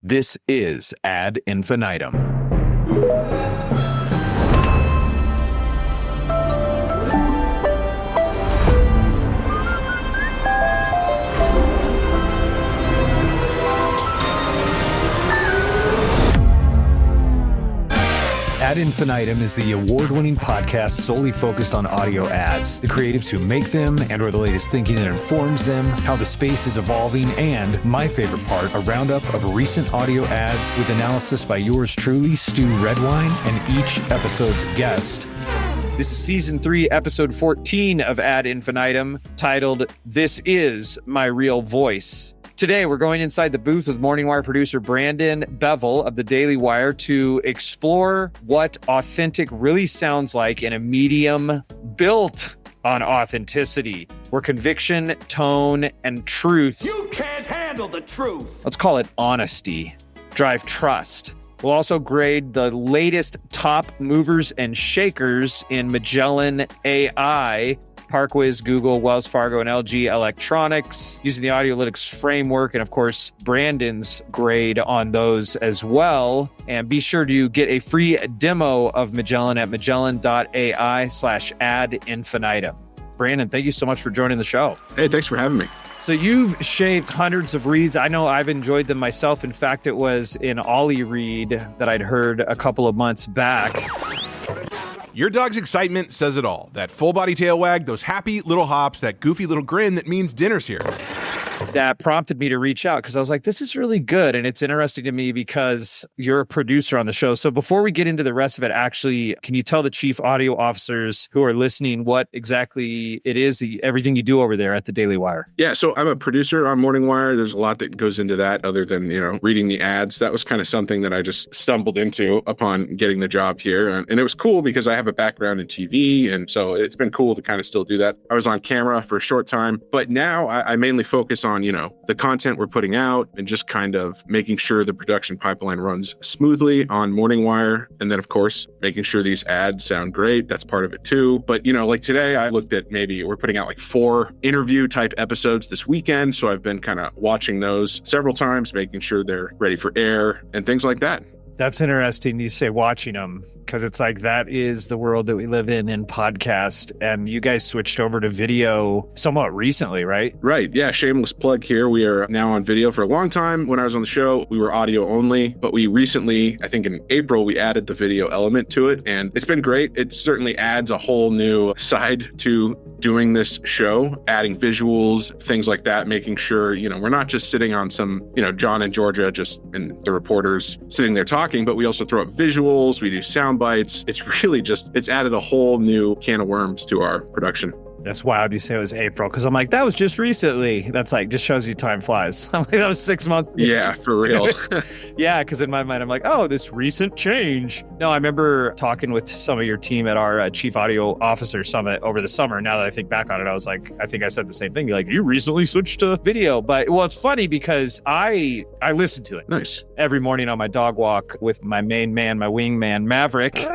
This is Ad Infinitum. Ad Infinitum is the award-winning podcast solely focused on audio ads, the creatives who make them and/or the latest thinking that informs them, how the space is evolving, and, my favorite part, a roundup of recent audio ads with analysis by yours truly, Stu Redwine, and each episode's guest. This is Season 3, Episode 14 of Ad Infinitum, titled, This Is My Real Voice. Today, we're going inside the booth with Morning Wire producer Brandon Bevel of the Daily Wire to explore what authentic really sounds like in a medium built on authenticity, where conviction, tone, and truth, you can't handle the truth, let's call it honesty, drive trust. We'll also grade the latest top movers and shakers in Magellan AI, Parkwiz, Google, Wells Fargo, and LG Electronics, using the Audiolytics framework, and of course, Brandon's grade on those as well. And be sure to get a free demo of Magellan at magellan.ai/ad-infinitum. Brandon, thank you so much for joining the show. Hey, thanks for having me. So you've shaved hundreds of reads. I know I've enjoyed them myself. In fact, it was an Ollie read that I'd heard a couple of months back. Your dog's excitement says it all. That full body tail wag, those happy little hops, that goofy little grin that means dinner's here. That prompted me to reach out because I was like, this is really good. And it's interesting to me because you're a producer on the show. So before we get into the rest of it, actually, can you tell the chief audio officers who are listening what exactly it is, everything you do over there at the Daily Wire? Yeah, so I'm a producer on Morning Wire. There's a lot that goes into that other than, reading the ads. That was kind of something that I just stumbled into upon getting the job here. And it was cool because I have a background in TV. And so it's been cool to kind of still do that. I was on camera for a short time, but now I mainly focus on, the content we're putting out and just kind of making sure the production pipeline runs smoothly on Morning Wire. And then, of course, making sure these ads sound great. That's part of it too. But, like today, I looked at maybe we're putting out like 4 interview type episodes this weekend. So I've been kind of watching those several times, making sure they're ready for air and things like that. That's interesting. You say watching them because it's like that is the world that we live in podcast. And you guys switched over to video somewhat recently, right? Right. Yeah. Shameless plug here. We are now on video. For a long time when I was on the show, we were audio only, but we recently, I think in April, we added the video element to it. And it's been great. It certainly adds a whole new side to doing this show, adding visuals, things like that, making sure, we're not just sitting on some, John and Georgia, and the reporters sitting there talking, but we also throw up visuals, we do sound bites. It's really it's added a whole new can of worms to our production. That's wild you say it was April, because I'm like, that was just recently. That's like, just shows you time flies. I'm like, that was 6 months ago. Yeah, for real. Yeah, because in my mind, I'm like, oh, this recent change. No, I remember talking with some of your team at our Chief Audio Officer Summit over the summer. Now that I think back on it, I was like, I think I said the same thing. You're like, you recently switched to video. But, well, it's funny because I listen to it. Nice. Every morning on my dog walk with my main man, my wingman, Maverick.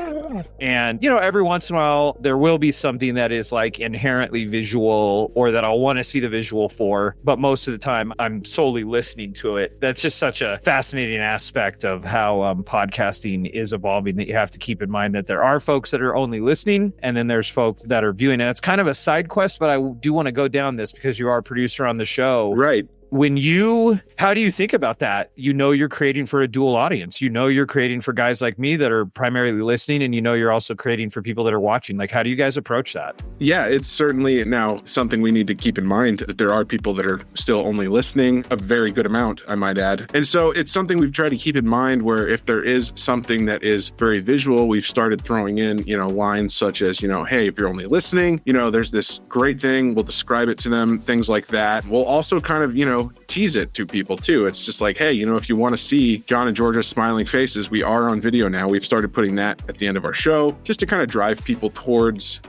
And, every once in a while, there will be something that is like inherently visual or that I'll want to see the visual for. But most of the time, I'm solely listening to it. That's just such a fascinating aspect of how podcasting is evolving that you have to keep in mind that there are folks that are only listening and then there's folks that are viewing. And it's kind of a side quest, but I do want to go down this because you are a producer on the show. Right. How do you think about that? You're creating for a dual audience. You're creating for guys like me that are primarily listening, and you're also creating for people that are watching. Like, how do you guys approach that? Yeah, it's certainly now something we need to keep in mind that there are people that are still only listening, a very good amount, I might add. And so it's something we've tried to keep in mind where if there is something that is very visual, we've started throwing in, lines such as, hey, if you're only listening, there's this great thing, we'll describe it to them, things like that. We'll also kind of, tease it to people too. It's just like, hey, if you want to see John and Georgia's smiling faces, we are on video now. We've started putting that at the end of our show just to kind of drive people towards,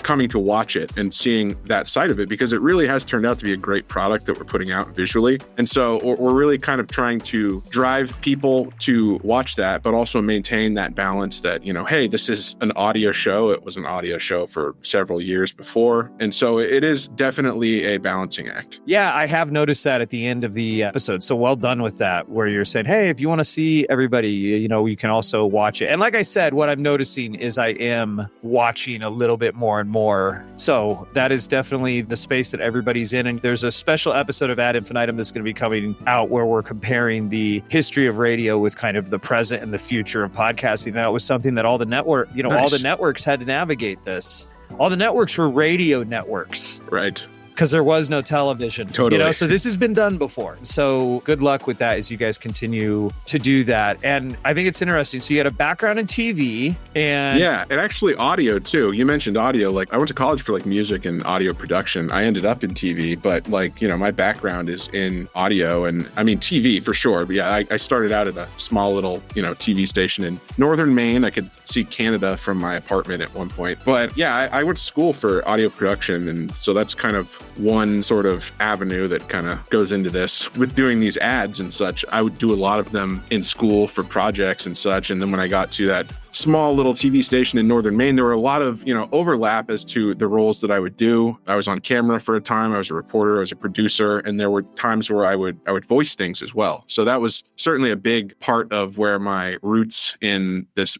coming to watch it and seeing that side of it, because it really has turned out to be a great product that we're putting out visually. And so we're really kind of trying to drive people to watch that, but also maintain that balance that, hey, this is an audio show. It was an audio show for several years before. And so it is definitely a balancing act. Yeah, I have noticed that that at the end of the episode. So well done with that, where you're saying, hey, if you want to see everybody, you can also watch it. And like I said, what I'm noticing is I am watching a little bit more and more. So that is definitely the space that everybody's in. And there's a special episode of Ad Infinitum that's going to be coming out where we're comparing the history of radio with kind of the present and the future of podcasting. That was something that all the all the networks had to navigate this. All the networks were radio networks. Right. Because there was no television. Totally. So this has been done before. So good luck with that as you guys continue to do that. And I think it's interesting. So you had a background in TV and... Yeah, and actually audio too. You mentioned audio. Like I went to college for like music and audio production. I ended up in TV, but my background is in audio and I mean TV for sure. But yeah, I started out at a small little, TV station in northern Maine. I could see Canada from my apartment at one point. But yeah, I went to school for audio production. And so that's kind of one sort of avenue that kind of goes into this with doing these ads and such. I would do a lot of them in school for projects and such. And then when I got to that small little TV station in northern Maine, there were a lot of, overlap as to the roles that I would do. I was on camera for a time. I was a reporter. I was a producer. And there were times where I would voice things as well. So that was certainly a big part of where my roots in this,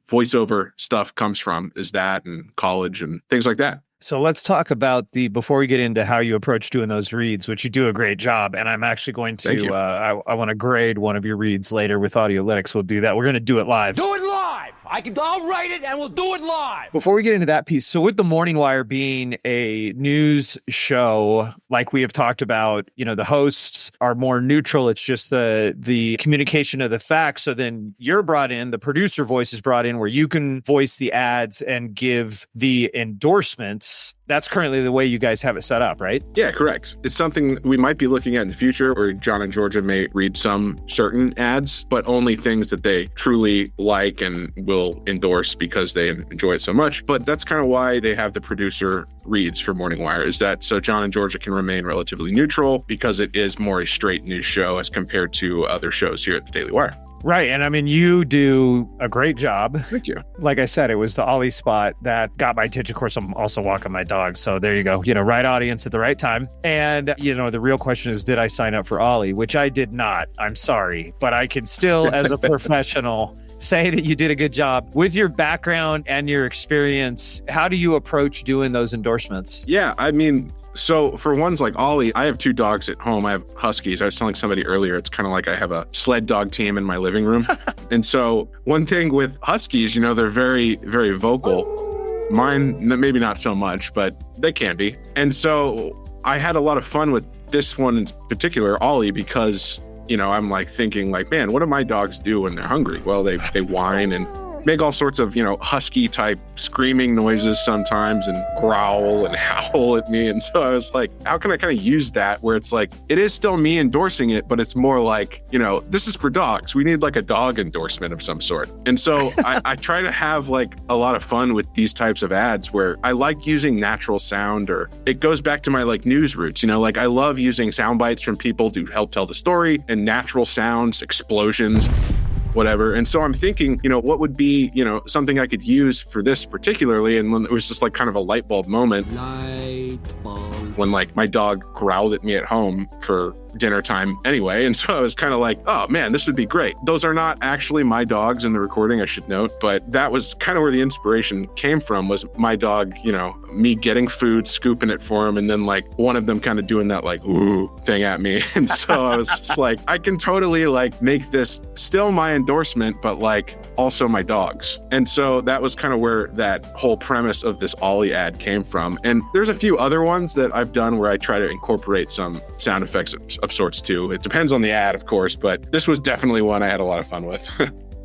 voiceover stuff comes from, is that and college and things like that. So let's talk about before we get into how you approach doing those reads, which you do a great job. And I'm actually going to, I want to grade one of your reads later with Audiolytics. We'll do that. We're going to do it live. Do it live. I'll write it and we'll do it live. Before we get into that piece, so with the Morning Wire being a news show, like we have talked about, the hosts are more neutral. It's just the communication of the facts. So then you're brought in, the producer voice is brought in where you can voice the ads and give the endorsements. That's currently the way you guys have it set up, right? Yeah, correct. It's something we might be looking at in the future, where John and Georgia may read some certain ads, but only things that they truly like and will endorse because they enjoy it so much. But that's kind of why they have the producer reads for Morning Wire, is that so John and Georgia can remain relatively neutral because it is more a straight news show as compared to other shows here at the Daily Wire. Right. And I mean, you do a great job. Thank you. Like I said, it was the Ollie spot that got my attention. Of course, I'm also walking my dog. So there you go. Right audience at the right time. And, the real question is, did I sign up for Ollie? Which I did not. I'm sorry. But I can still, as a professional, say that you did a good job. With your background and your experience, how do you approach doing those endorsements? Yeah, I mean... So for ones like Ollie, I have 2 dogs at home. I have Huskies. I was telling somebody earlier, it's kind of like I have a sled dog team in my living room. And so one thing with Huskies, they're very, very vocal. Mine, maybe not so much, but they can be. And so I had a lot of fun with this one in particular, Ollie, because, I'm like thinking like, man, what do my dogs do when they're hungry? Well, they whine and make all sorts of, husky type screaming noises sometimes and growl and howl at me. And so I was like, how can I kind of use that where it's like, it is still me endorsing it, but it's more like, this is for dogs. We need like a dog endorsement of some sort. And so I try to have like a lot of fun with these types of ads where I like using natural sound, or it goes back to my like news roots, like I love using sound bites from people to help tell the story and natural sounds, explosions, whatever. And so I'm thinking, what would be, something I could use for this particularly. And when it was just like kind of a light bulb moment. Light bulb. When like my dog growled at me at home for dinner time anyway. And so I was kind of like, oh man, this would be great. Those are not actually my dogs in the recording, I should note, but that was kind of where the inspiration came from, was my dog, me getting food, scooping it for him, and then like one of them kind of doing that like, ooh thing at me. And so I was just like, I can totally like make this still my endorsement, but like also my dogs. And so that was kind of where that whole premise of this Ollie ad came from. And there's a few other ones that I've done where I try to incorporate some sound effects of sorts too. It depends on the ad, of course, but this was definitely one I had a lot of fun with.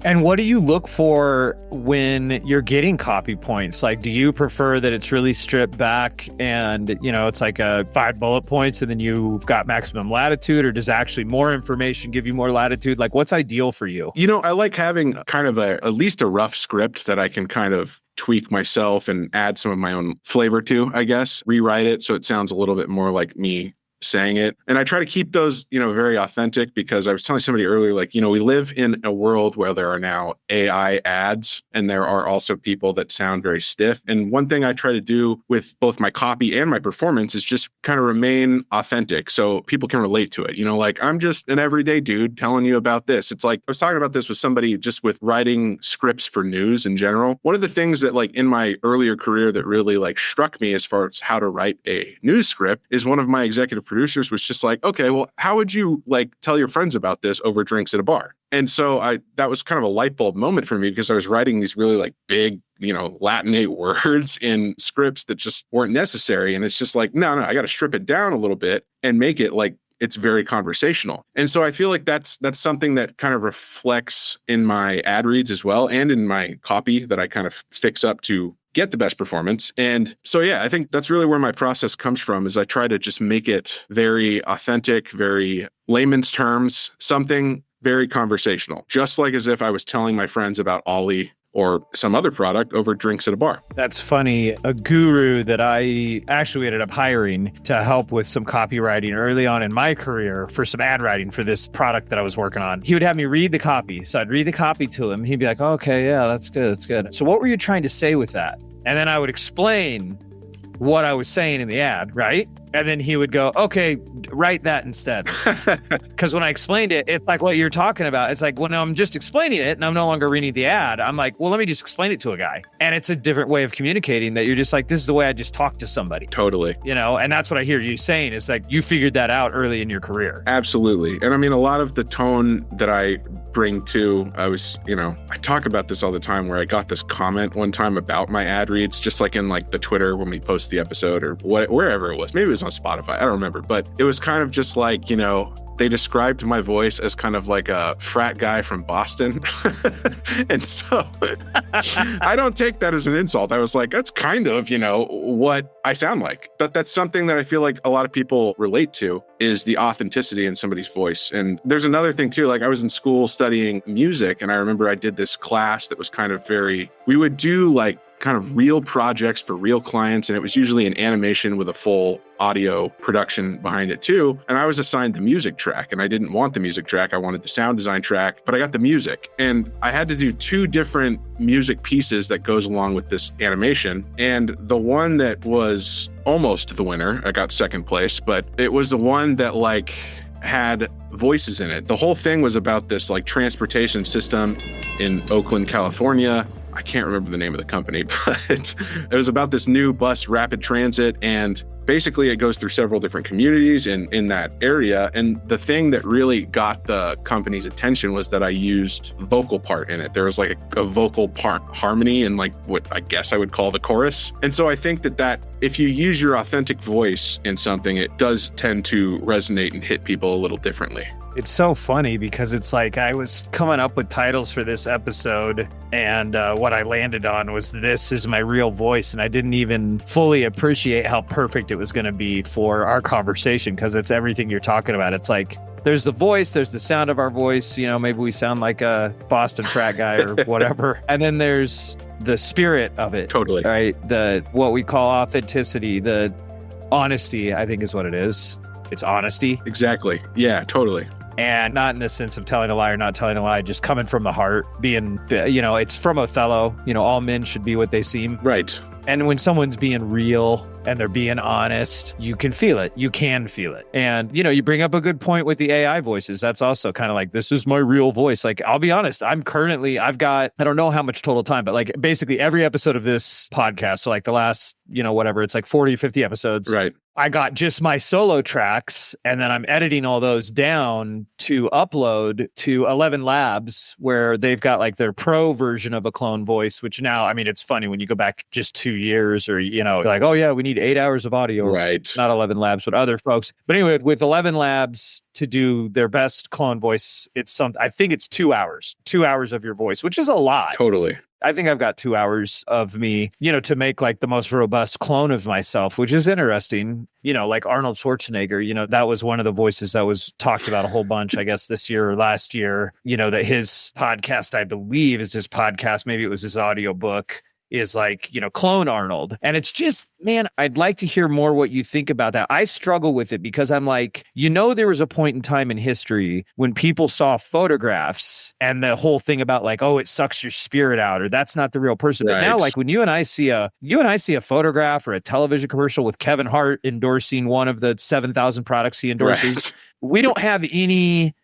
And what do you look for when you're getting copy points? Like, do you prefer that it's really stripped back and, it's like 5 bullet points and then you've got maximum latitude, or does actually more information give you more latitude? Like, what's ideal for you? I like having kind of at least a rough script that I can kind of tweak myself and add some of my own flavor to, I guess, rewrite it so it sounds a little bit more like me saying it. And I try to keep those, very authentic, because I was telling somebody earlier, like, we live in a world where there are now AI ads, and there are also people that sound very stiff. And one thing I try to do with both my copy and my performance is just kind of remain authentic so people can relate to it. Like, I'm just an everyday dude telling you about this. It's like, I was talking about this with somebody just with writing scripts for news in general. One of the things that, like, in my earlier career that really, like, struck me as far as how to write a news script is one of my executive producers was just like, okay, well, how would you, like, tell your friends about this over drinks at a bar? And so that was kind of a light bulb moment for me, because I was writing these really, like, big, Latinate words in scripts that just weren't necessary. And it's just like, no, I got to strip it down a little bit and make it like it's very conversational. And so I feel like that's something that kind of reflects in my ad reads as well, and in my copy that I kind of fix up to get the best performance. And so, yeah, I think that's really where my process comes from, is I try to just make it very authentic, very layman's terms, something very conversational, just like as if I was telling my friends about Ollie or some other product over drinks at a bar. That's funny. A guru that I actually ended up hiring to help with some copywriting early on in my career for some ad writing for this product that I was working on. He would have me read the copy. So I'd read the copy to him. He'd be like, oh, okay, yeah, that's good. That's good. So what were you trying to say with that? And then I would explain what I was saying in the ad, right? And then he would go, okay, write that instead. Because when I explained it, it's like what you're talking about. It's like, when I'm just explaining it and I'm no longer reading the ad, I'm like, well, let me just explain it to a guy. And it's a different way of communicating that you're just like, this is the way I just talk to somebody. Totally. And that's what I hear you saying. It's like you figured that out early in your career. Absolutely. And I mean, a lot of the tone that I bring to, I talk about this all the time, where I got this comment one time about my ad reads, just like in like the Twitter when we post the episode or wherever it was. Maybe it was on Spotify. I don't remember, but it was kind of just like, they described my voice as kind of like a frat guy from Boston. And so I don't take that as an insult. I was like, that's kind of, what I sound like. But that's something that I feel like a lot of people relate to, is the authenticity in somebody's voice. And there's another thing too, like I was in school studying music, and I remember I did this class that was kind of we would do like kind of real projects for real clients. And it was usually an animation with a full audio production behind it too. And I was assigned the music track, and I didn't want the music track. I wanted the sound design track, but I got the music. And I had to do 2 different music pieces that goes along with this animation. And the one that was almost the winner, I got second place, but it was the one that like had voices in it. The whole thing was about this like transportation system in Oakland, California. I can't remember the name of the company, but it was about this new bus rapid transit. And basically it goes through several different communities in that area. And the thing that really got the company's attention was that I used vocal part in it. There was like a vocal part harmony in like what I guess I would call the chorus. And so I think that if you use your authentic voice in something, it does tend to resonate and hit people a little differently. It's so funny because it's like I was coming up with titles for this episode, and what I landed on was "This is my real voice," and I didn't even fully appreciate how perfect it was going to be for our conversation, because it's everything you're talking about. It's like there's the voice, there's the sound of our voice, maybe we sound like a Boston frat guy or whatever, and then there's the spirit of it. Totally. Right? What we call authenticity, the honesty, I think is what it is. It's honesty. Exactly. Yeah, totally. And not in the sense of telling a lie or not telling a lie, just coming from the heart, being, it's from Othello, all men should be what they seem. Right. And when someone's being real and they're being honest, you can feel it. You can feel it. And, you bring up a good point with the AI voices. That's also kind of like, this is my real voice. Like, I'll be honest, I've got, I don't know how much total time, but like basically every episode of this podcast, so like the last, whatever, it's like 40, 50 episodes. Right. I got just my solo tracks, and then I'm editing all those down to upload to 11 Labs, where they've got like their pro version of a clone voice, which now, I mean, it's funny when you go back just 2 years or, like, oh yeah, we need 8 hours of audio. Right. Not 11 Labs, but other folks. But anyway, with 11 Labs to do their best clone voice, I think it's 2 hours of your voice, which is a lot. Totally. I think I've got 2 hours of me, to make like the most robust clone of myself, which is interesting. Like Arnold Schwarzenegger, that was one of the voices that was talked about a whole bunch, I guess, this year or last year, that his podcast, I believe is his podcast. Maybe it was his audiobook. is like, clone Arnold. And it's just, man, I'd like to hear more what you think about that. I struggle with it because I'm like, there was a point in time in history when people saw photographs and the whole thing about like, oh, it sucks your spirit out, or that's not the real person. But now, like when you and I see a photograph or a television commercial with Kevin Hart endorsing one of the 7,000 products he endorses, we don't have any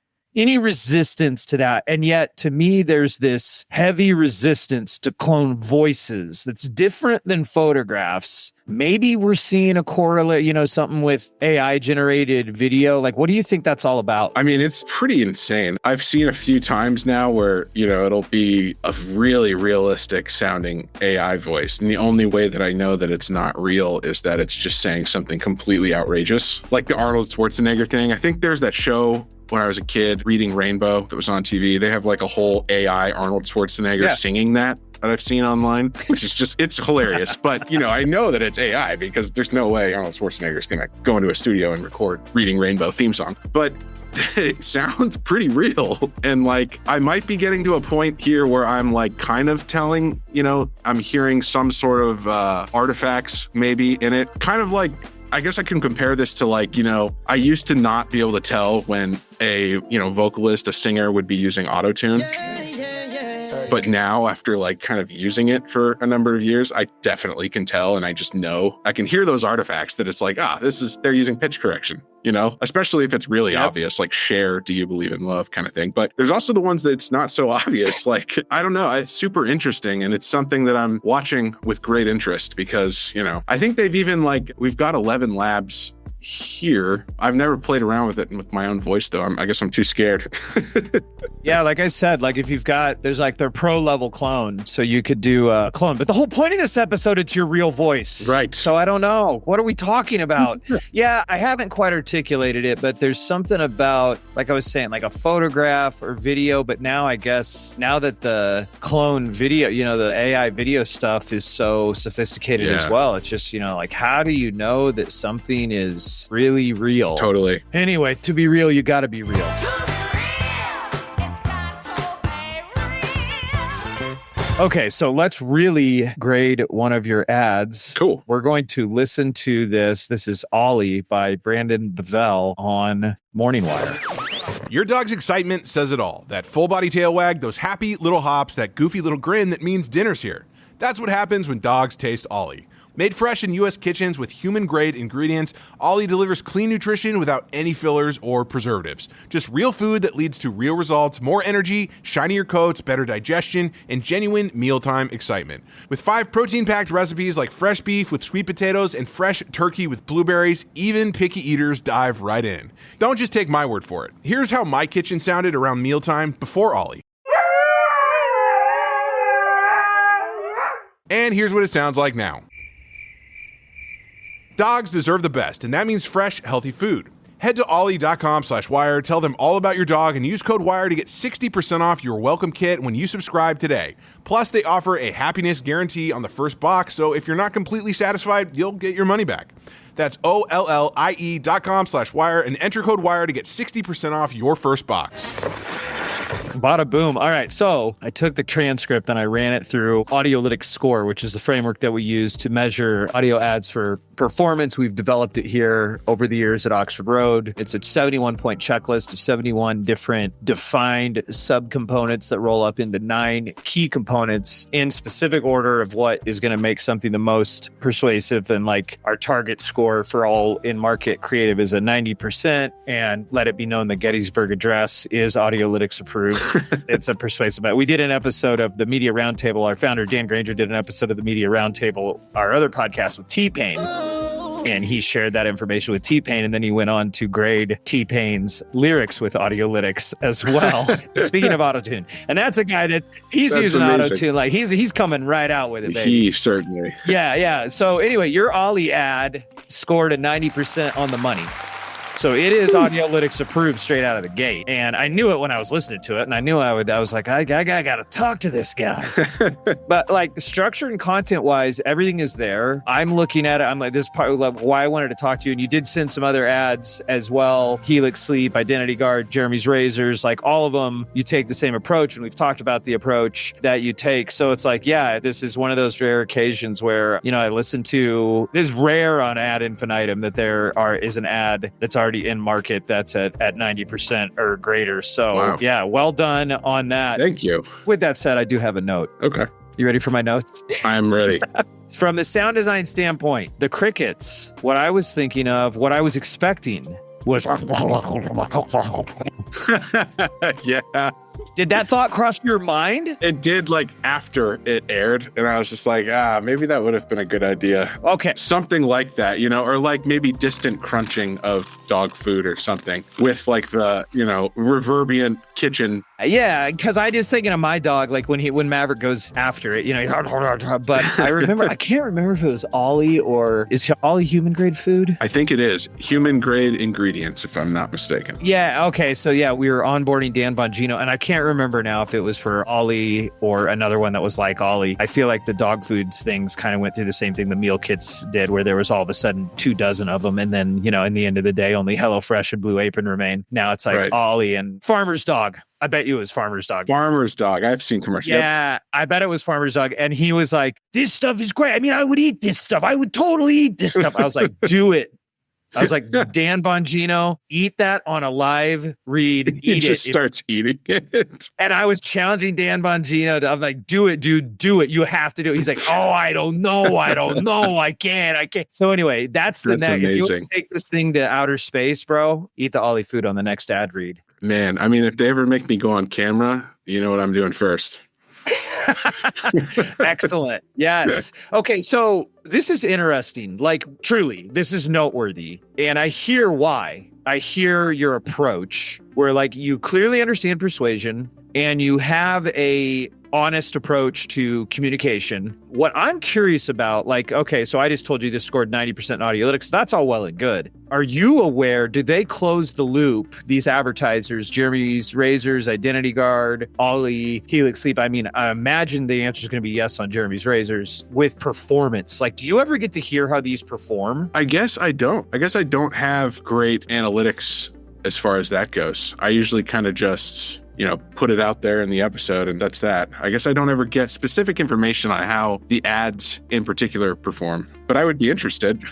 resistance to that. And yet, to me, there's this heavy resistance to clone voices that's different than photographs. Maybe we're seeing a correlate, something with AI generated video. Like, what do you think that's all about? I mean, it's pretty insane. I've seen a few times now where, it'll be a really realistic sounding AI voice. And the only way that I know that it's not real is that it's just saying something completely outrageous. Like the Arnold Schwarzenegger thing. I think there's that show when I was a kid, Reading Rainbow, that was on TV. They have like a whole AI Arnold Schwarzenegger singing that I've seen online, which is just, it's hilarious. But, I know that it's AI because there's no way Arnold Schwarzenegger is going to go into a studio and record Reading Rainbow theme song. But it sounds pretty real. And like, I might be getting to a point here where I'm like kind of telling, I'm hearing some sort of artifacts maybe in it. Kind of like, I guess I can compare this to like, I used to not be able to tell when a, vocalist, a singer would be using autotune. But now after like kind of using it for a number of years, I definitely can tell. And I just know I can hear those artifacts that it's like, they're using pitch correction, especially if it's really obvious, like Cher, Do You Believe in Love kind of thing. But there's also the ones that it's not so obvious. Like, I don't know. It's super interesting. And it's something that I'm watching with great interest because, I think they've even we've got 11 labs here. I've never played around with it with my own voice though. I guess I'm too scared. Yeah, like I said, like if there's like their pro level clone, so you could do a clone. But the whole point of this episode, it's your real voice. Right. So I don't know. What are we talking about? Yeah, I haven't quite articulated it, but there's something about, like I was saying, like a photograph or video. But now I guess, now that the clone video, the AI video stuff is so sophisticated as well, it's just, like how do you know that something is really real? Totally. Anyway, to be real, you got to be real. Okay, so let's really grade one of your ads. Cool. We're going to listen to this. This is Ollie by Brandon Bevell on Morning Wire. Your dog's excitement says it all. That full body tail wag, those happy little hops, that goofy little grin that means dinner's here. That's what happens when dogs taste Ollie. Made fresh in U.S. kitchens with human-grade ingredients, Ollie delivers clean nutrition without any fillers or preservatives. Just real food that leads to real results, more energy, shinier coats, better digestion, and genuine mealtime excitement. With 5 protein-packed recipes like fresh beef with sweet potatoes and fresh turkey with blueberries, even picky eaters dive right in. Don't just take my word for it. Here's how my kitchen sounded around mealtime before Ollie. And here's what it sounds like now. Dogs deserve the best, and that means fresh, healthy food. Head to ollie.com/wire, tell them all about your dog, and use code WIRE to get 60% off your welcome kit when you subscribe today. Plus, they offer a happiness guarantee on the first box, so if you're not completely satisfied, you'll get your money back. That's OLLIE.com/wire and enter code WIRE to get 60% off your first box. Bada boom. All right. So I took the transcript and I ran it through Audiolytics Score, which is the framework that we use to measure audio ads for performance. We've developed it here over the years at Oxford Road. It's a 71-point checklist of 71 different defined subcomponents that roll up into 9 key components in specific order of what is going to make something the most persuasive. And like our target score for all in-market creative is a 90%. And let it be known that Gettysburg Address is Audiolytics approved. It's a persuasive bet. We did an episode of the Media Roundtable. Our founder, Dan Granger, did an episode of the Media Roundtable, our other podcast with T-Pain. And he shared that information with T-Pain, and then he went on to grade T-Pain's lyrics with Audiolytics as well. Speaking of autotune, and that's a guy that's using autotune, like he's coming right out with it, baby. He certainly. Yeah. So anyway, your Ollie ad scored a 90% on the money. So it is Audiolytics approved straight out of the gate. And I knew it when I was listening to it. And I knew I was like, I gotta talk to this guy. But like structure and content wise, everything is there. I'm looking at it. I'm like, this is part of why I wanted to talk to you. And you did send some other ads as well. Helix Sleep, Identity Guard, Jeremy's Razors, like all of them, you take the same approach. And we've talked about the approach that you take. So it's like, yeah, this is one of those rare occasions where, I listen to, this is rare on Ad Infinitum that is an ad that's already in market that's at 90% or greater. So wow. Yeah, well done on that. Thank you. With that said, I do have a note. Okay. You ready for my notes? I'm ready. From the sound design standpoint, the crickets, what I was thinking of, what I was expecting was... Yeah. Did that thought cross your mind? It did, like, after it aired, and I was just like, maybe that would have been a good idea. Okay. Something like that, or like maybe distant crunching of dog food or something with like the, reverberant kitchen. Yeah, because I was thinking of my dog, like when Maverick goes after it, but I can't remember if it was Ollie or is Ollie human grade food? I think it is human grade ingredients, if I'm not mistaken. Yeah. Okay. So yeah, we were onboarding Dan Bongino, and I can't remember now if it was for Ollie or another one that was like Ollie. I feel like the dog foods things kind of went through the same thing the meal kits did, where there was all of a sudden 24 of them, and then in the end of the day, only HelloFresh and Blue Apron remain. Now it's like right. Ollie and Farmer's Dog. I bet you it was Farmer's Dog. Farmer's Dog. I've seen commercials. Yeah, yep. I bet it was Farmer's Dog. And he was like, this stuff is great. I mean, I would eat this stuff. I would totally eat this stuff. I was like, do it. I was like, Dan Bongino, eat that on a live read. Eat he just starts eating it. And I was challenging Dan Bongino. I'm like, do it, dude. Do it. You have to do it. He's like, oh, I don't know. I can't. So anyway, that's the next. If you take this thing to outer space, bro, eat the Ollie food on the next ad read. Man, I mean, if they ever make me go on camera, you know what I'm doing first. Excellent. Yes. Okay. So this is interesting. Like, truly, this is noteworthy. And I hear why. I hear your approach where, like, you clearly understand persuasion and you have a honest approach to communication. What I'm curious about, like, okay, so I just told you this scored 90% in Audiolytics. That's all well and good. Are you aware, did they close the loop, these advertisers, Jeremy's Razors, Identity Guard, Ollie, Helix Sleep? I mean, I imagine the answer is going to be yes on Jeremy's Razors with performance. Like, do you ever get to hear how these perform? I guess I don't. I guess I don't have great analytics as far as that goes. I usually kind of just... put it out there in the episode, and that's that. I guess I don't ever get specific information on how the ads in particular perform, but I would be interested.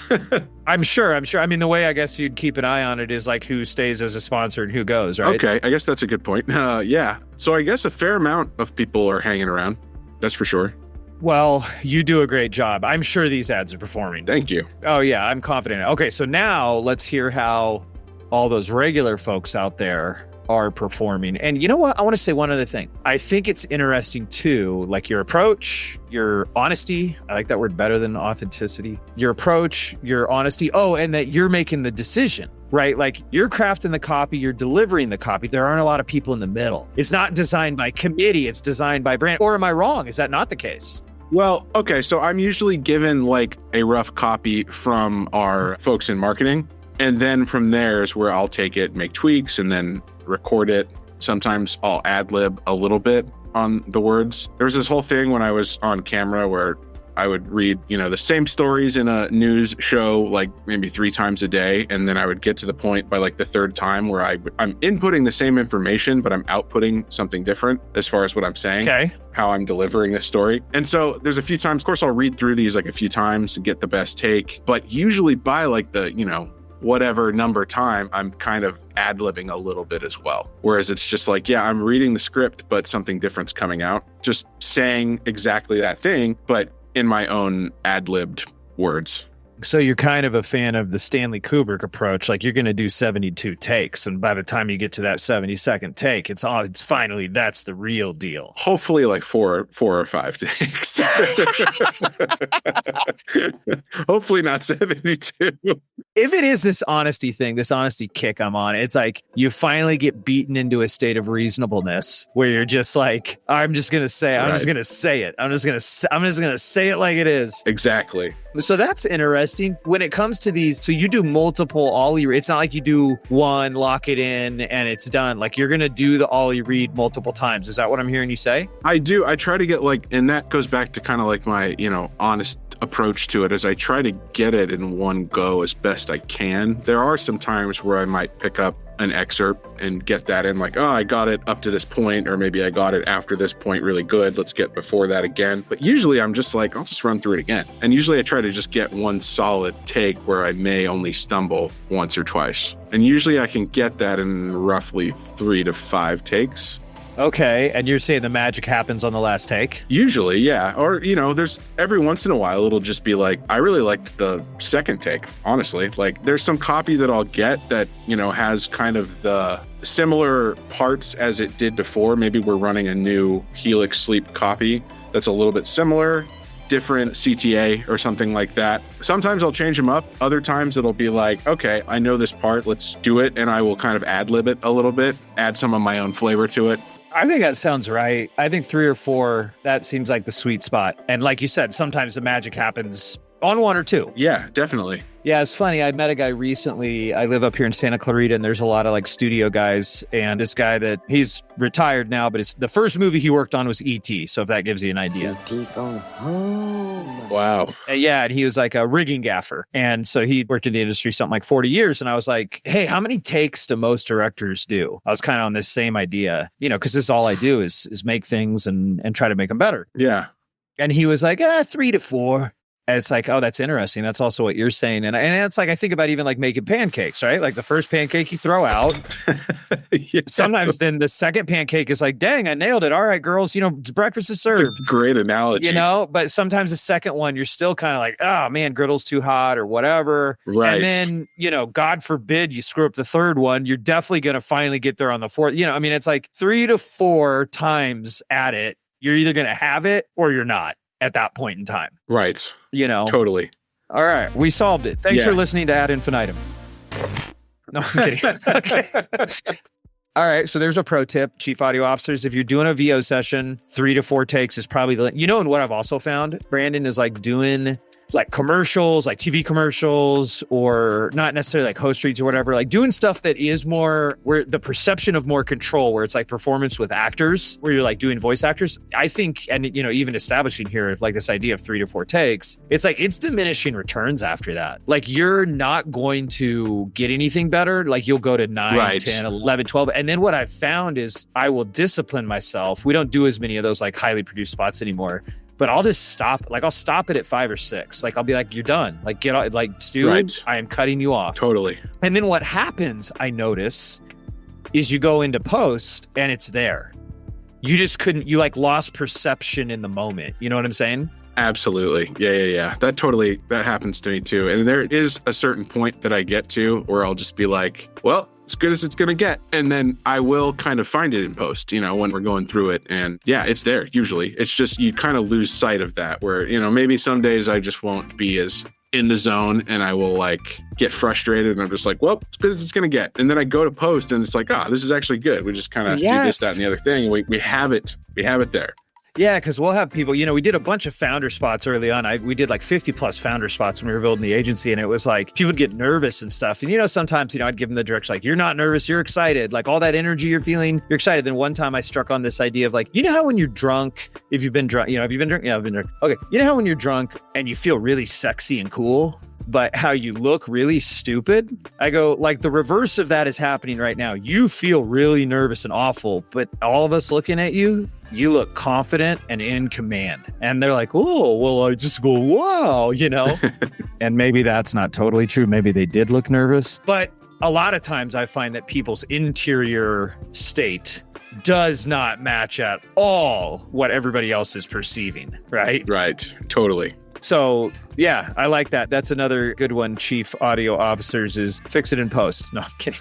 I'm sure. I mean, the way I guess you'd keep an eye on it is like who stays as a sponsor and who goes, right? Okay, I guess that's a good point. Yeah. So I guess a fair amount of people are hanging around. That's for sure. Well, you do a great job. I'm sure these ads are performing. Thank you. Oh, yeah, I'm confident. Okay, so now let's hear how all those regular folks out there are performing. And you know what? I want to say one other thing. I think it's interesting too, like your approach, your honesty. I like that word better than authenticity. Your approach, your honesty. Oh, and that you're making the decision, right? Like you're crafting the copy, you're delivering the copy. There aren't a lot of people in the middle. It's not designed by committee, it's designed by brand. Or am I wrong? Is that not the case? Well, okay. So I'm usually given like a rough copy from our folks in marketing. And then from there is where I'll take it, make tweaks, and then record it. Sometimes I'll ad lib a little bit on the words. There was this whole thing when I was on camera where I would read, the same stories in a news show, like maybe 3 times a day. And then I would get to the point by like the 3rd time where I'm inputting the same information, but I'm outputting something different as far as what I'm saying, how I'm delivering this story. And so there's a few times, of course, I'll read through these like a few times to get the best take, but usually by like the, whatever number time, I'm kind of ad-libbing a little bit as well. Whereas it's just like, yeah, I'm reading the script, but something different's coming out. Just saying exactly that thing, but in my own ad-libbed words. So you're kind of a fan of the Stanley Kubrick approach. Like you're going to do 72 takes. And by the time you get to that 72nd take, it's finally, that's the real deal. Hopefully like four or 5 takes. Hopefully not 72. If it is this honesty thing, this honesty kick I'm on, it's like you finally get beaten into a state of reasonableness where you're just like, I'm just going to say it. I'm just going to say it like it is. Exactly. So that's interesting. interesting when it comes to these. So you do multiple Ollie. It's not like you do one, lock it in, and it's done. Like you're going to do the Ollie read multiple times. Is that what I'm hearing you say? I do. I try to get like, and that goes back to kind of like my, honest approach to it, is I try to get it in one go as best I can. There are some times where I might pick up an excerpt and get that in, like, oh, I got it up to this point, or maybe I got it after this point really good. Let's get before that again. But usually I'm just like, I'll just run through it again. And usually I try to just get one solid take where I may only stumble once or twice. And usually I can get that in roughly 3 to 5 takes. Okay, and you're saying the magic happens on the last take? Usually, yeah. Or, there's every once in a while, it'll just be like, I really liked the second take, honestly. Like, there's some copy that I'll get that, has kind of the similar parts as it did before. Maybe we're running a new Helix Sleep copy that's a little bit similar, different CTA or something like that. Sometimes I'll change them up. Other times it'll be like, okay, I know this part, let's do it. And I will kind of ad-lib it a little bit, add some of my own flavor to it. I think that sounds right. I think 3 or 4, that seems like the sweet spot. And like you said, sometimes the magic happens on 1 or 2. Yeah, definitely. Yeah, it's funny. I met a guy recently. I live up here in Santa Clarita, and there's a lot of like studio guys. And this guy that he's retired now, but it's the first movie he worked on was E.T. So if that gives you an idea. E.T. phone home. Wow. Yeah, and he was like a rigging gaffer. And so he worked in the industry something like 40 years. And I was like, hey, how many takes do most directors do? I was kind of on this same idea, because this is all I do is make things and try to make them better. Yeah. And he was like, 3 to 4. And it's like, oh, that's interesting. That's also what you're saying. And it's like, I think about even like making pancakes, right? Like the first pancake you throw out. Yeah. Sometimes then the second pancake is like, dang, I nailed it. All right, girls, breakfast is served. That's a great analogy. But sometimes the second one, you're still kind of like, oh man, griddle's too hot or whatever. Right. And then, God forbid you screw up the third one. You're definitely going to finally get there on the fourth. It's like 3 to 4 times at it. You're either going to have it or you're not at that point in time. Right. All Totally. right. We solved it. Thanks for listening to Ad Infinitum. No, I'm kidding. Okay. All right. So there's a pro tip, chief audio officers. If you're doing a VO session, 3 to 4 takes is probably and what I've also found, Brandon, is like doing like commercials, like TV commercials, or not necessarily like host reads or whatever, like doing stuff that is more where the perception of more control, where it's like performance with actors, where you're like doing voice actors. I think, and even establishing here, like this idea of 3 to 4 takes, it's like, it's diminishing returns after that. Like you're not going to get anything better. Like you'll go to 9, 10, 11, 12. And then what I've found is I will discipline myself. We don't do as many of those like highly produced spots anymore. But I'll just stop. Like I'll stop it at 5 or 6. Like I'll be like, "You're done. Like get off. Like Stu, I am cutting you off." Totally. And then what happens, I notice, is you go into post and it's there. You just couldn't. You like lost perception in the moment. You know what I'm saying? Absolutely. Yeah. That happens to me too. And there is a certain point that I get to where I'll just be like, well, as good as it's going to get. And then I will kind of find it in post, when we're going through it. And yeah, it's there usually. It's just you kind of lose sight of that where, maybe some days I just won't be as in the zone and I will like get frustrated and I'm just like, well, as good as it's going to get. And then I go to post and it's like, this is actually good. We just kind of do this, that, and the other thing. We have it. We have it there. Yeah, because we'll have people, we did a bunch of founder spots early on. We did like 50 plus founder spots when we were building the agency. And it was like, people would get nervous and stuff. And, sometimes, I'd give them the direction, like, you're not nervous, you're excited. Like all that energy you're feeling, you're excited. Then one time I struck on this idea of like, how when you're drunk, if you've been drunk, have you been drunk? Yeah, I've been drunk. Okay. How when you're drunk and you feel really sexy and cool, but how you look really stupid? I go, like the reverse of that is happening right now. You feel really nervous and awful, but all of us looking at you, you look confident and in command. And they're like, oh, well, I just go, wow, And maybe that's not totally true. Maybe they did look nervous. But a lot of times I find that people's interior state does not match at all what everybody else is perceiving, right? Right. Totally. So yeah, I like that. That's another good one, chief audio officers, is fix it in post. No, I'm kidding.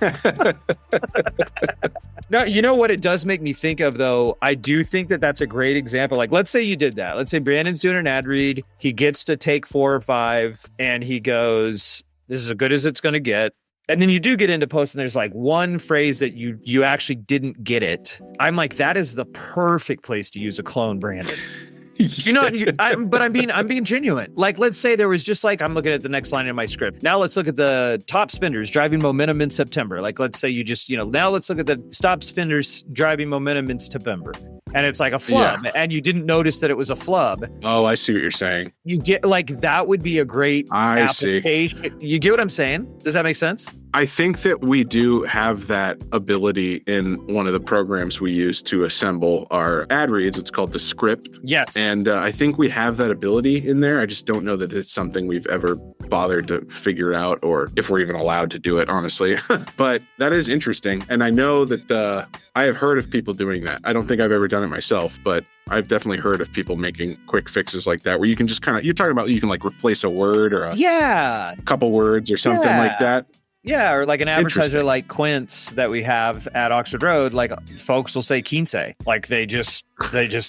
No, you know what it does make me think of though? I do think that that's a great example. Like, let's say you did that. Let's say Brandon's doing an ad read. He gets to take 4 or 5 and he goes, this is as good as it's going to get. And then you do get into post and there's like one phrase that you actually didn't get it. I'm like, that is the perfect place to use a clone, Brandon. But I'm being genuine. Like, let's say there was just like, I'm looking at the next line in my script. Now let's look at the top spinners driving momentum in September. Like, let's say you just, now let's look at the top spinners driving momentum in September. And it's like a flub, and you didn't notice that it was a flub. Oh, I see what you're saying. You get like, that would be a great application. You get what I'm saying? Does that make sense? I think that we do have that ability in one of the programs we use to assemble our ad reads. It's called the script. Yes. And I think we have that ability in there. I just don't know that it's something we've ever bothered to figure out, or if we're even allowed to do it, honestly. But that is interesting. And I know that I have heard of people doing that. I don't think I've ever done it myself, but I've definitely heard of people making quick fixes like that, where you can just you're talking about, you can like replace a word or a couple words or something like that. Yeah, or like an advertiser like Quince that we have at Oxford Road, like folks will say quince. Like they just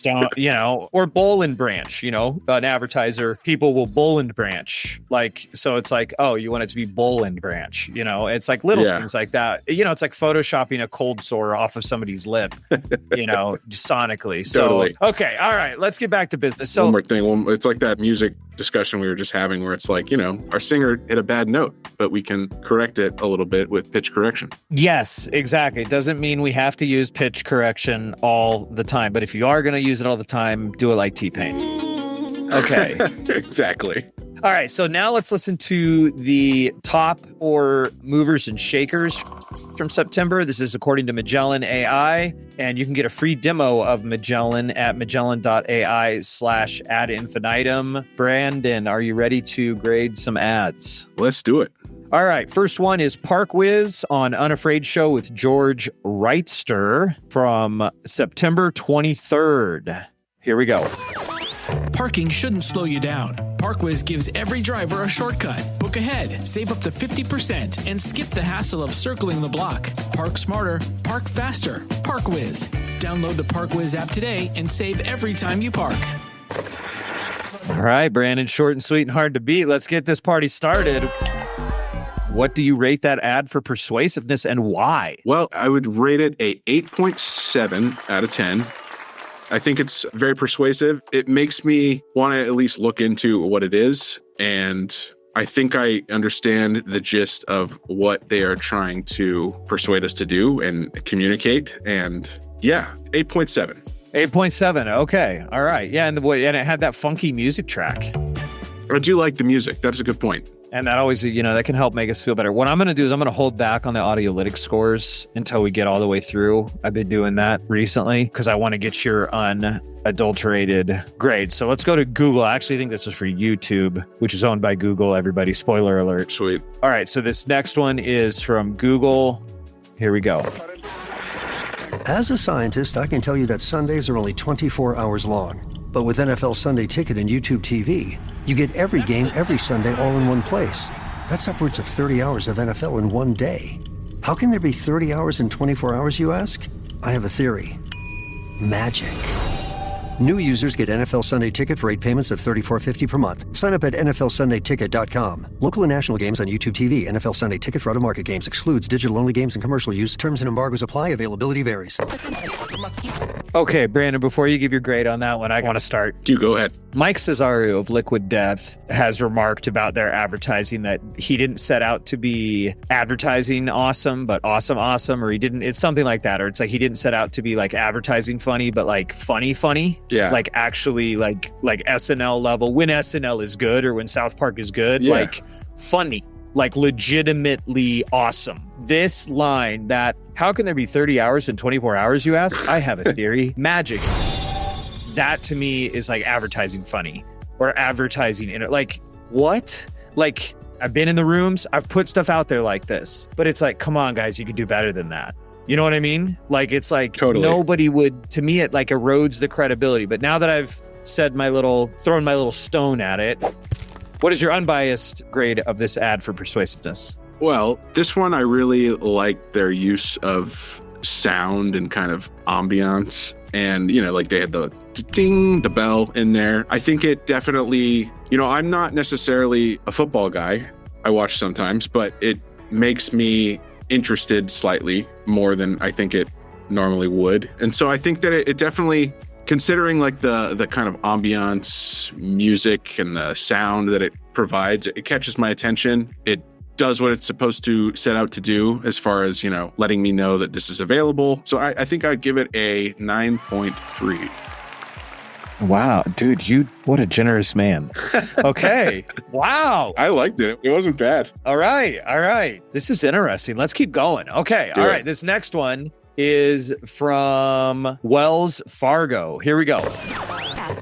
don't, or Boland Branch, an advertiser, people will Boland Branch. Like, so it's like, oh, you want it to be Boland Branch, it's like little things like that. It's like photoshopping a cold sore off of somebody's lip, sonically. So, totally. Okay. All right. Let's get back to business. So one more thing. It's like that music discussion we were just having where it's like, our singer hit a bad note, but we can correct it a little bit with pitch correction. Yes, exactly. It doesn't mean we have to use pitch correction all the time, but if you are going to use it all the time, do it like T-Pain. Okay. Exactly. All right. So now let's listen to the top or movers and shakers from September. This is according to Magellan AI, and you can get a free demo of Magellan at magellan.ai/ad infinitum. Brandon, are you ready to grade some ads? Let's do it. All right. First one is Park Whiz on Unafraid Show with George Wrightster from September 23rd. Here we go. Parking shouldn't slow you down. ParkWiz gives every driver a shortcut. Book ahead, save up to 50%, and skip the hassle of circling the block. Park smarter, park faster. ParkWiz. Download the ParkWiz app today and save every time you park. All right, Brandon, short and sweet and hard to beat. Let's get this party started. What do you rate that ad for persuasiveness and why? Well, I would rate it a 8.7 out of 10. I think it's very persuasive. It makes me want to at least look into what it is. And I think I understand the gist of what they are trying to persuade us to do and communicate. And 8.7. 8.7. Okay. All right. Yeah. And it had that funky music track. I do like the music. That's a good point. And that always, that can help make us feel better. What I'm going to do is I'm going to hold back on the Audiolytics scores until we get all the way through. I've been doing that recently because I want to get your unadulterated grade. So let's go to Google. I actually think this is for YouTube, which is owned by Google. Everybody, spoiler alert. Sweet. All right. So this next one is from Google. Here we go. As a scientist, I can tell you that Sundays are only 24 hours long. But with NFL Sunday Ticket and YouTube TV, you get every game every Sunday all in one place. That's upwards of 30 hours of NFL in one day. How can there be 30 hours in 24 hours, you ask? I have a theory. Magic. New users get NFL Sunday Ticket for 8 payments of $34.50 per month. Sign up at NFLSundayTicket.com. Local and national games on YouTube TV. NFL Sunday Ticket for out-of-market games excludes digital-only games and commercial use. Terms and embargoes apply. Availability varies. Okay, Brandon, before you give your grade on that one, I want to start. You go ahead. Mike Cesario of Liquid Death has remarked about their advertising that he didn't set out to be advertising awesome, but awesome, or it's something like that. Or it's like he didn't set out to be like advertising funny, but like funny. Yeah. Like actually like SNL level, when SNL is good or when South Park is good, like funny, like legitimately awesome. This line that, how can there be 30 hours in 24 hours, you ask? I have a theory. Magic. That to me is like advertising funny or advertising in it. Like, what? Like, I've been in the rooms, I've put stuff out there like this, but it's like, come on, guys, you can do better than that. You know what I mean? Like, it's like Nobody would, to me, it like erodes the credibility. But now that I've thrown my little stone at it, what is your unbiased grade of this ad for persuasiveness? Well, this one, I really like their use of sound and kind of ambiance. And, like they had the ding, the bell in there. I think it definitely, I'm not necessarily a football guy. I watch sometimes, but it makes me interested slightly more than I think it normally would. And so I think that it definitely considering like the kind of ambiance music and the sound that it provides, it catches my attention. It does what it's supposed to set out to do as far as, letting me know that this is available. So I think I'd give it a 9.3. Wow, dude, what a generous man. Okay. Wow. I liked it. It wasn't bad. All right. This is interesting. Let's keep going. Okay. All right. This next one is from Wells Fargo. Here we go.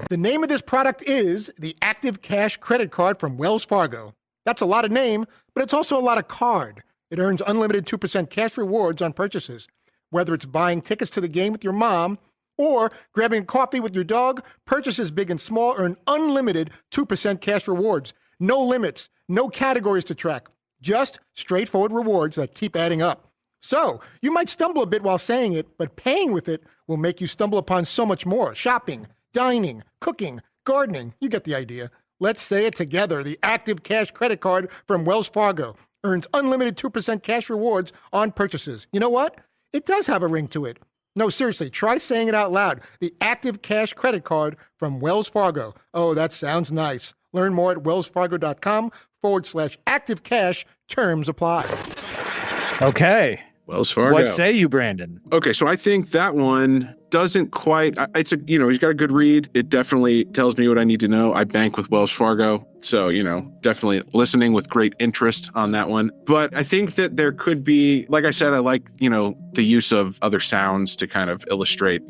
The name of this product is the Active Cash Credit Card from Wells Fargo. That's a lot of name, but it's also a lot of card. It earns unlimited 2% cash rewards on purchases. Whether it's buying tickets to the game with your mom or grabbing coffee with your dog, purchases big and small earn unlimited 2% cash rewards. No limits, no categories to track, just straightforward rewards that keep adding up. So, you might stumble a bit while saying it, but paying with it will make you stumble upon so much more. Shopping, dining, cooking, gardening, you get the idea. Let's say it together. The Active Cash Credit Card from Wells Fargo earns unlimited 2% cash rewards on purchases. You know what? It does have a ring to it. No, seriously, try saying it out loud. The Active Cash Credit Card from Wells Fargo. Oh, that sounds nice. Learn more at wellsfargo.com/active cash. Terms apply. Okay. Wells Fargo. What say you, Brandon? Okay, so I think that one doesn't quite, he's got a good read. It definitely tells me what I need to know. I bank with Wells Fargo. So, definitely listening with great interest on that one. But I think that there could be, like I said, I like, the use of other sounds to kind of illustrate,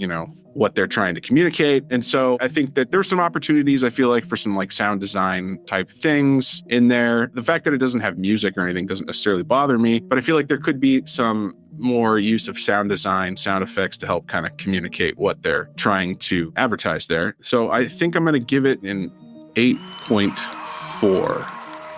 what they're trying to communicate. And so I think that there's some opportunities, I feel like, for some like sound design type things in there. The fact that it doesn't have music or anything doesn't necessarily bother me, but I feel like there could be some more use of sound design, sound effects to help kind of communicate what they're trying to advertise there. So I think I'm going to give it an 8.4.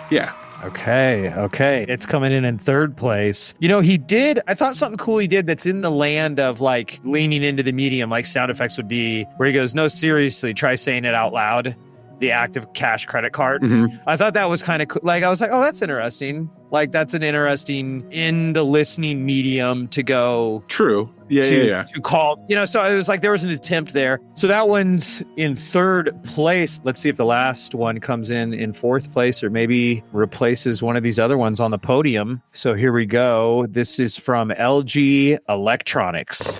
Yeah. Okay. It's coming in third place. I thought something cool he did that's in the land of like leaning into the medium, like sound effects would be, where he goes, no, seriously, try saying it out loud. The Active Cash Credit Card. Mm-hmm. I thought that was kind of cool. Like, I was like, oh, that's interesting. Like, that's an interesting in the listening medium to go. True. Yeah. To call, so it was like there was an attempt there. So that one's in third place. Let's see if the last one comes in fourth place or maybe replaces one of these other ones on the podium. So here we go. This is from LG Electronics.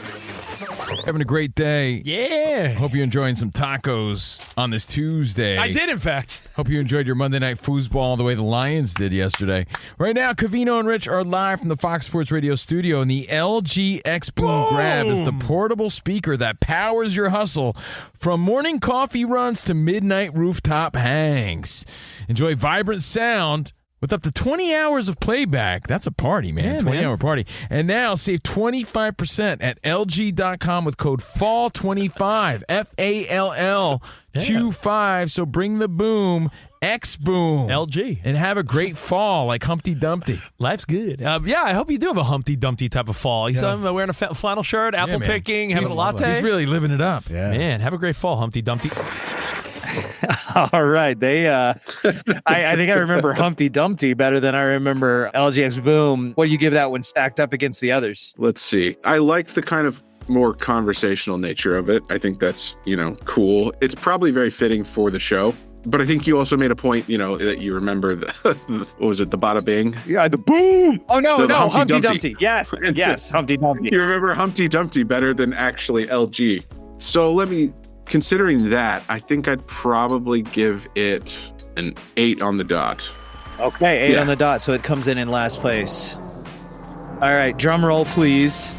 Having a great day. Yeah. Hope you're enjoying some tacos on this Tuesday. I did, in fact. Hope you enjoyed your Monday Night Foosball the way the Lions did yesterday. Right now, Covino and Rich are live from the Fox Sports Radio studio, and the LG X Boom Grab is the portable speaker that powers your hustle from morning coffee runs to midnight rooftop hangs. Enjoy vibrant sound with up to 20 hours of playback. That's a party, man. 20-hour party. And now save 25% at LG.com with code FALL25. FALL25. So bring the boom, X Boom. LG. And have a great fall like Humpty Dumpty. Life's good. I hope you do have a Humpty Dumpty type of fall. You saw him wearing a flannel shirt, apple picking, having a latte. He's really living it up. Yeah. Man, have a great fall, Humpty Dumpty. All right. I think I remember Humpty Dumpty better than I remember LGX Boom. What do you give that one stacked up against the others? Let's see. I like the kind of more conversational nature of it. I think that's, cool. It's probably very fitting for the show. But I think you also made a point, that you remember what was it, the bada bing? Yeah, the boom. Oh, no, Humpty Dumpty. Yes, Humpty Dumpty. You remember Humpty Dumpty better than actually LG. So considering that, I think I'd probably give it an 8 on the dot. Okay, 8 on the dot, so it comes in last place. All right, drum roll, please.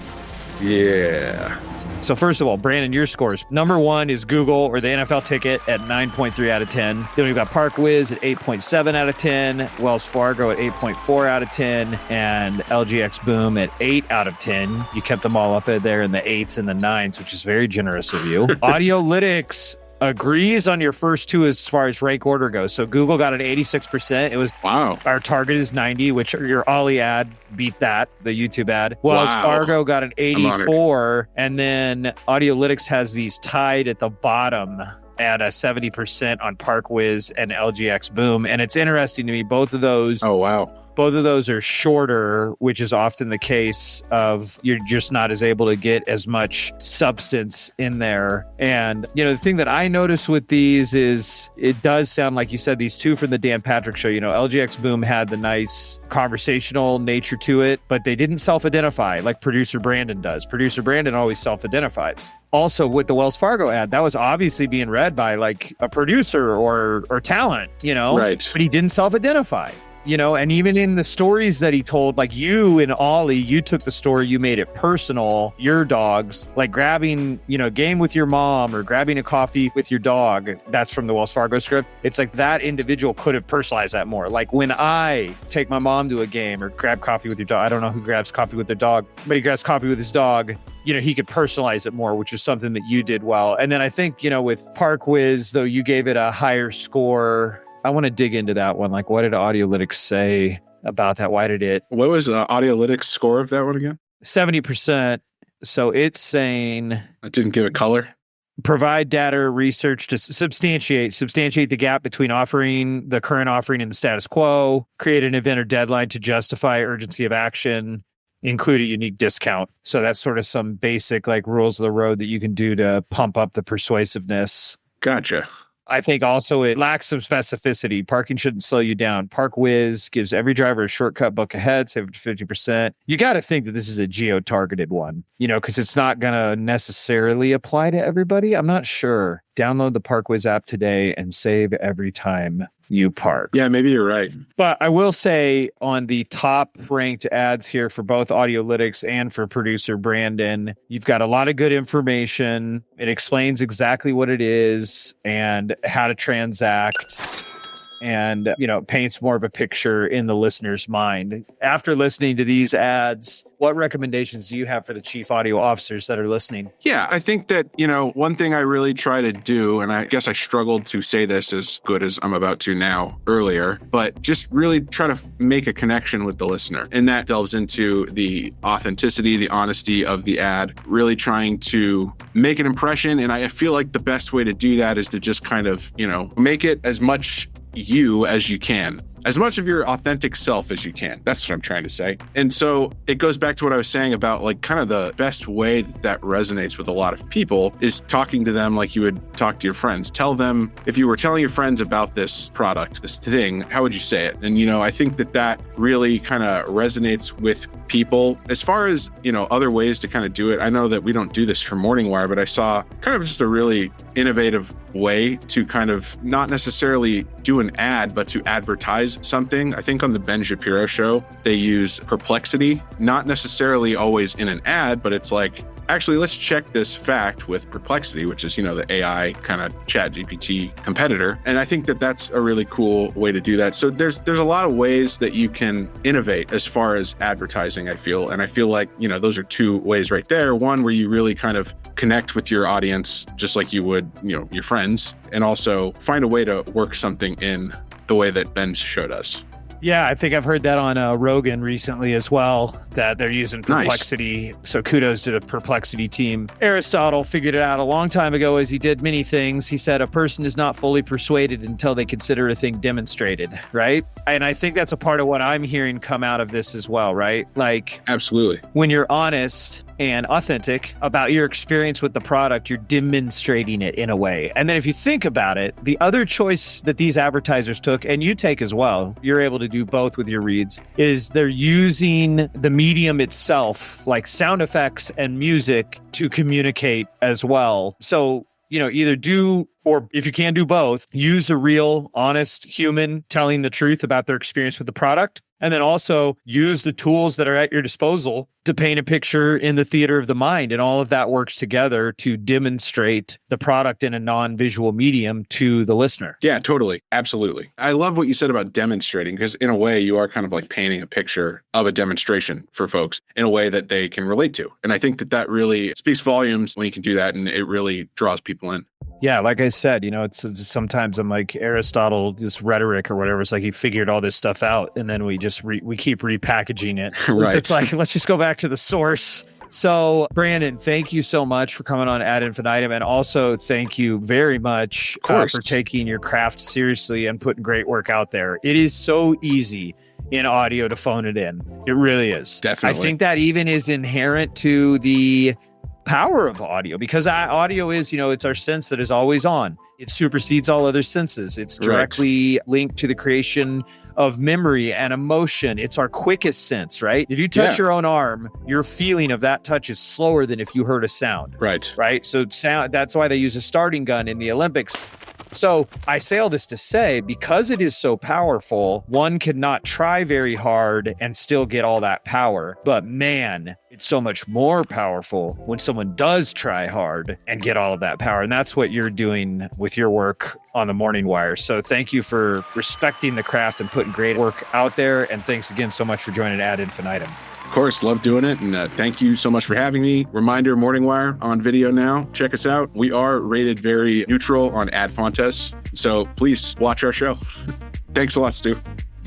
Yeah. So first of all, Brandon, your scores. Number 1 is Google or the NFL ticket at 9.3 out of 10. Then we've got ParkWiz at 8.7 out of 10, Wells Fargo at 8.4 out of 10, and LGX Boom at 8 out of 10. You kept them all up there in the 8s and the 9s, which is very generous of you. Audiolytics agrees on your first two as far as rank order goes. So Google got an 86%. It was Our target is 90, which your Ollie ad beat that, the YouTube ad. Wells Fargo got an 84, and then Audiolytics has these tied at the bottom at a 70% on ParkWiz and LGX Boom. And it's interesting to me, both of those Both of those are shorter, which is often the case of you're just not as able to get as much substance in there. And, the thing that I notice with these is it does sound like you said these two from the Dan Patrick Show. LGX Boom had the nice conversational nature to it, but they didn't self-identify like producer Brandon does. Producer Brandon always self-identifies. Also, with the Wells Fargo ad, that was obviously being read by like a producer or talent, Right. But he didn't self-identify. And even in the stories that he told, like you and Ollie, you took the story, you made it personal, your dogs, like grabbing, game with your mom or grabbing a coffee with your dog. That's from the Wells Fargo script. It's like that individual could have personalized that more. Like when I take my mom to a game or grab coffee with your dog, I don't know who grabs coffee with their dog, but he grabs coffee with his dog. He could personalize it more, which is something that you did well. And then I think, with Park Whiz, though, you gave it a higher score. I want to dig into that one. Like, what did Audiolytics say about that? Why did it? What was Audiolytics' score of that one again? 70%. So it's saying... I didn't give it color. Provide data research to substantiate the gap between the current offering and the status quo, create an event or deadline to justify urgency of action, include a unique discount. So that's sort of some basic like rules of the road that you can do to pump up the persuasiveness. Gotcha. I think also it lacks some specificity. Parking shouldn't slow you down. Park Whiz gives every driver a shortcut, book ahead, save up to 50%. You got to think that this is a geo-targeted one, because it's not going to necessarily apply to everybody. I'm not sure. Download the Park Whiz app today and save every time you park. Yeah, maybe you're right. But I will say on the top ranked ads here for both Audiolytics and for producer Brandon, you've got a lot of good information. It explains exactly what it is and how to transact. And, paints more of a picture in the listener's mind. After listening to these ads, what recommendations do you have for the chief audio officers that are listening? Yeah, I think that, one thing I really try to do, and I guess I struggled to say this as good as I'm about to now earlier, but just really try to make a connection with the listener. And that delves into the authenticity, the honesty of the ad, really trying to make an impression. And I feel like the best way to do that is to just kind of, make it as much you as you can, as much of your authentic self as you can. That's what I'm trying to say. And so it goes back to what I was saying about like kind of the best way that resonates with a lot of people is talking to them like you would talk to your friends. Tell them, if you were telling your friends about this product, this thing, how would you say it? And, I think that really kind of resonates with people. As far as, other ways to kind of do it, I know that we don't do this for Morning Wire, but I saw kind of just a really innovative way to kind of not necessarily do an ad, but to advertise something. I think on the Ben Shapiro show, they use Perplexity, not necessarily always in an ad, but it's like, actually, let's check this fact with Perplexity, which is, the AI kind of chat GPT competitor. And I think that that's a really cool way to do that. So there's a lot of ways that you can innovate as far as advertising, I feel. And I feel like, those are two ways right there. One where you really kind of connect with your audience, just like you would, your friends, and also find a way to work something in the way that Ben showed us. Yeah, I think I've heard that on Rogan recently as well, that they're using Perplexity. Nice. So kudos to the Perplexity team. Aristotle figured it out a long time ago, as he did many things. He said a person is not fully persuaded until they consider a thing demonstrated, right? And I think that's a part of what I'm hearing come out of this as well, right? Like, absolutely. When you're honest and authentic about your experience with the product, you're demonstrating it in a way. And then if you think about it, the other choice that these advertisers took, and you take as well, you're able to do both with your reads, is they're using the medium itself, like sound effects and music, to communicate as well. So, either do, or if you can do both, use a real, honest human telling the truth about their experience with the product. And then also use the tools that are at your disposal to paint a picture in the theater of the mind. And all of that works together to demonstrate the product in a non-visual medium to the listener. Yeah, totally. Absolutely. I love what you said about demonstrating, because in a way you are kind of like painting a picture of a demonstration for folks in a way that they can relate to. And I think that really speaks volumes when you can do that, and it really draws people in. Yeah, like I said, it's sometimes I'm like Aristotle, this rhetoric or whatever. It's like he figured all this stuff out, and then we just we keep repackaging it. Right. So it's like, let's just go back to the source. So, Brandon, thank you so much for coming on Ad Infinitum, and also thank you very much for taking your craft seriously and putting great work out there. It is so easy. in audio to phone it in. It really is. Definitely. I think that even is inherent to the power of audio, because audio is, it's our sense that is always on. It supersedes all other senses. It's directly linked to the creation of memory and emotion. It's our quickest sense, right? If you touch your own arm, your feeling of that touch is slower than if you heard a sound. Right. So sound, that's why they use a starting gun in the Olympics. So I say all this to say, because it is so powerful, one could not try very hard and still get all that power. But man, it's so much more powerful when someone does try hard and get all of that power. And that's what you're doing with your work on the Morning Wire. So thank you for respecting the craft and putting great work out there. And thanks again so much for joining Ad Infinitum. Of course, love doing it. And thank you so much for having me. Reminder, Morning Wire on video now. Check us out. We are rated very neutral on Ad Fontes. So please watch our show. Thanks a lot, Stu.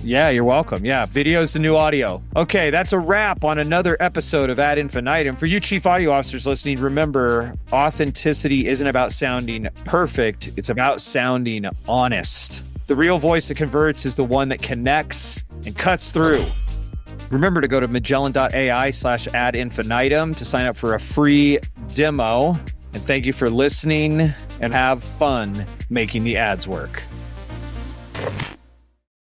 Yeah, you're welcome. Yeah, video's the new audio. Okay, that's a wrap on another episode of Ad Infinitum. For you chief audio officers listening, remember, authenticity isn't about sounding perfect. It's about sounding honest. The real voice that converts is the one that connects and cuts through. Remember to go to Magellan.ai/ad infinitum to sign up for a free demo. And thank you for listening, and have fun making the ads work.